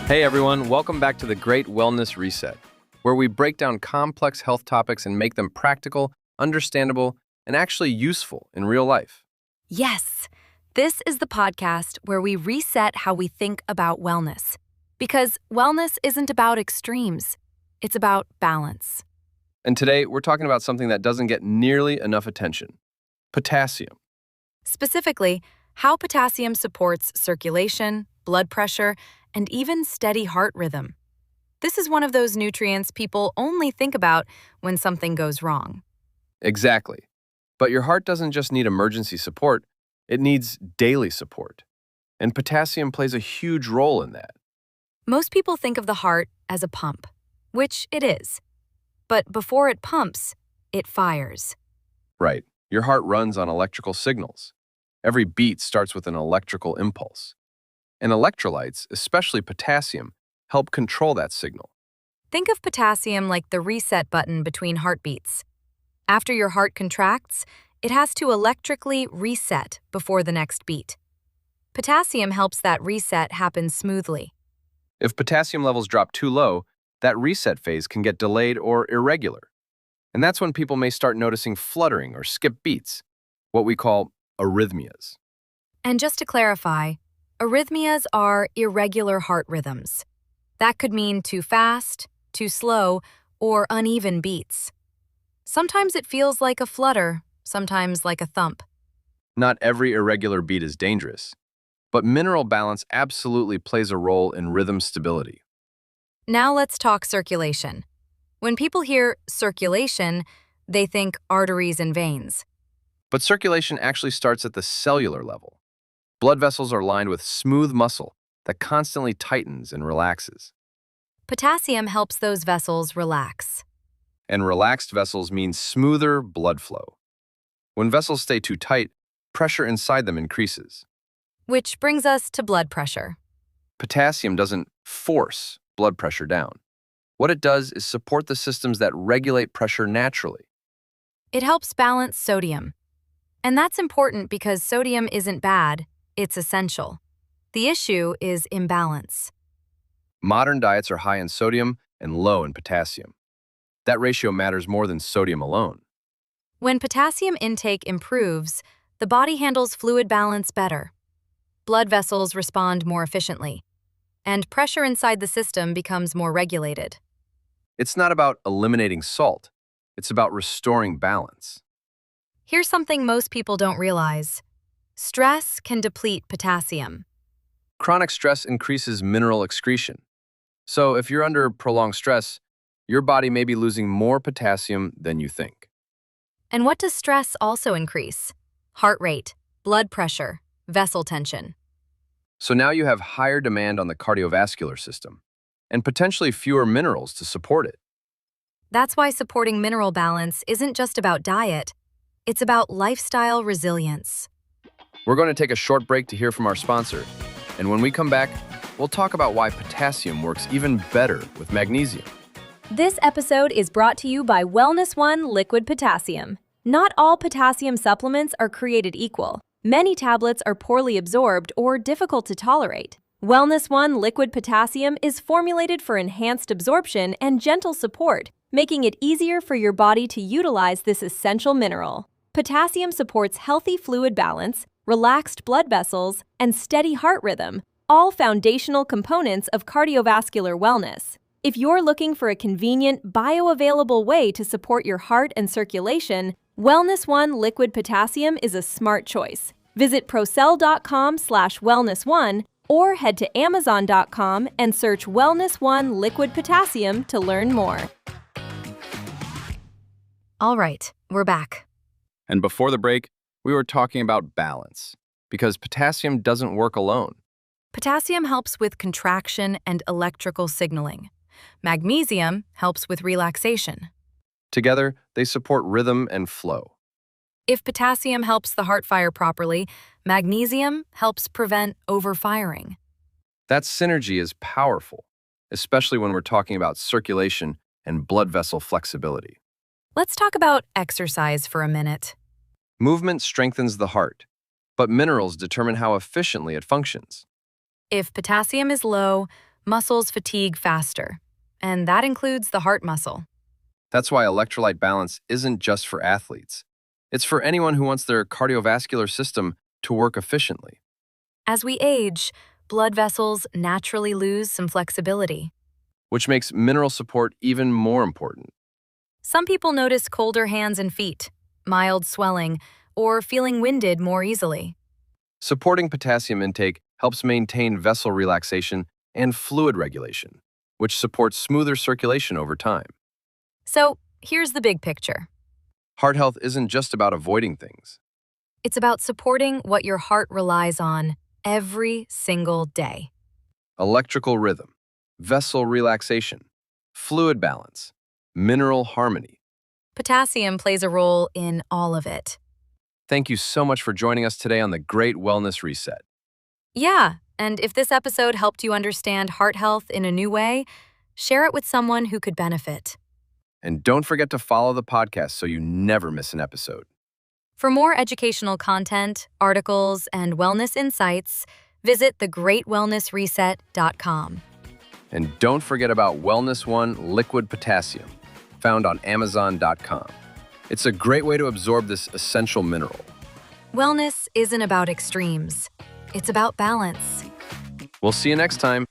Hey everyone, welcome back to the Great Wellness Reset, where we break down complex health topics and make them practical, understandable, and actually useful in real life. Yes, this is the podcast where we reset how we think about wellness. Because wellness isn't about extremes, it's about balance. And today we're talking about something that doesn't get nearly enough attention: potassium. Specifically, how potassium supports circulation, blood pressure, and even steady heart rhythm. This is one of those nutrients people only think about when something goes wrong. Exactly. But your heart doesn't just need emergency support, it needs daily support. And potassium plays a huge role in that. Most people think of the heart as a pump, which it is. But before it pumps, it fires. Right. Your heart runs on electrical signals. Every beat starts with an electrical impulse. And electrolytes, especially potassium, help control that signal. Think of potassium like the reset button between heartbeats. After your heart contracts, it has to electrically reset before the next beat. Potassium helps that reset happen smoothly. If potassium levels drop too low, that reset phase can get delayed or irregular. And that's when people may start noticing fluttering or skip beats, what we call arrhythmias. And just to clarify, arrhythmias are irregular heart rhythms. That could mean too fast, too slow, or uneven beats. Sometimes it feels like a flutter, sometimes like a thump. Not every irregular beat is dangerous, but mineral balance absolutely plays a role in rhythm stability. Now let's talk circulation. When people hear circulation, they think arteries and veins. But circulation actually starts at the cellular level. Blood vessels are lined with smooth muscle that constantly tightens and relaxes. Potassium helps those vessels relax. And relaxed vessels mean smoother blood flow. When vessels stay too tight, pressure inside them increases. Which brings us to blood pressure. Potassium doesn't force blood pressure down. What it does is support the systems that regulate pressure naturally. It helps balance sodium. And that's important because sodium isn't bad, it's essential. The issue is imbalance. Modern diets are high in sodium and low in potassium. That ratio matters more than sodium alone. When potassium intake improves, the body handles fluid balance better. Blood vessels respond more efficiently, and pressure inside the system becomes more regulated. It's not about eliminating salt, it's about restoring balance. Here's something most people don't realize. Stress can deplete potassium. Chronic stress increases mineral excretion. So if you're under prolonged stress, your body may be losing more potassium than you think. And what does stress also increase? Heart rate, blood pressure, vessel tension. So now you have higher demand on the cardiovascular system and potentially fewer minerals to support it. That's why supporting mineral balance isn't just about diet, it's about lifestyle resilience. We're going to take a short break to hear from our sponsor. And when we come back, we'll talk about why potassium works even better with magnesium. This episode is brought to you by WellnessOne Liquid Potassium. Not all potassium supplements are created equal. Many tablets are poorly absorbed or difficult to tolerate. WellnessOne Liquid Potassium is formulated for enhanced absorption and gentle support, making it easier for your body to utilize this essential mineral. Potassium supports healthy fluid balance, relaxed blood vessels, and steady heart rhythm, all foundational components of cardiovascular wellness. If you're looking for a convenient, bioavailable way to support your heart and circulation, WellnessOne Liquid Potassium is a smart choice. Visit procell.com/wellnessone or head to amazon.com and search WellnessOne Liquid Potassium to learn more. All right, we're back. And before the break, we were talking about balance, because potassium doesn't work alone. Potassium helps with contraction and electrical signaling. Magnesium helps with relaxation. Together, they support rhythm and flow. If potassium helps the heart fire properly, magnesium helps prevent overfiring. That synergy is powerful, especially when we're talking about circulation and blood vessel flexibility. Let's talk about exercise for a minute. Movement strengthens the heart, but minerals determine how efficiently it functions. If potassium is low, muscles fatigue faster, and that includes the heart muscle. That's why electrolyte balance isn't just for athletes. It's for anyone who wants their cardiovascular system to work efficiently. As we age, blood vessels naturally lose some flexibility. Which makes mineral support even more important. Some people notice colder hands and feet, mild swelling, or feeling winded more easily. Supporting potassium intake helps maintain vessel relaxation and fluid regulation, which supports smoother circulation over time. So, here's the big picture. Heart health isn't just about avoiding things. It's about supporting what your heart relies on every single day. Electrical rhythm, vessel relaxation, fluid balance, mineral harmony. Potassium plays a role in all of it. Thank you so much for joining us today on the Great Wellness Reset. Yeah, and if this episode helped you understand heart health in a new way, share it with someone who could benefit. And don't forget to follow the podcast so you never miss an episode. For more educational content, articles, and wellness insights, visit thegreatwellnessreset.com. And don't forget about WellnessOne Liquid Potassium, found on Amazon.com. It's a great way to absorb this essential mineral. Wellness isn't about extremes. It's about balance. We'll see you next time.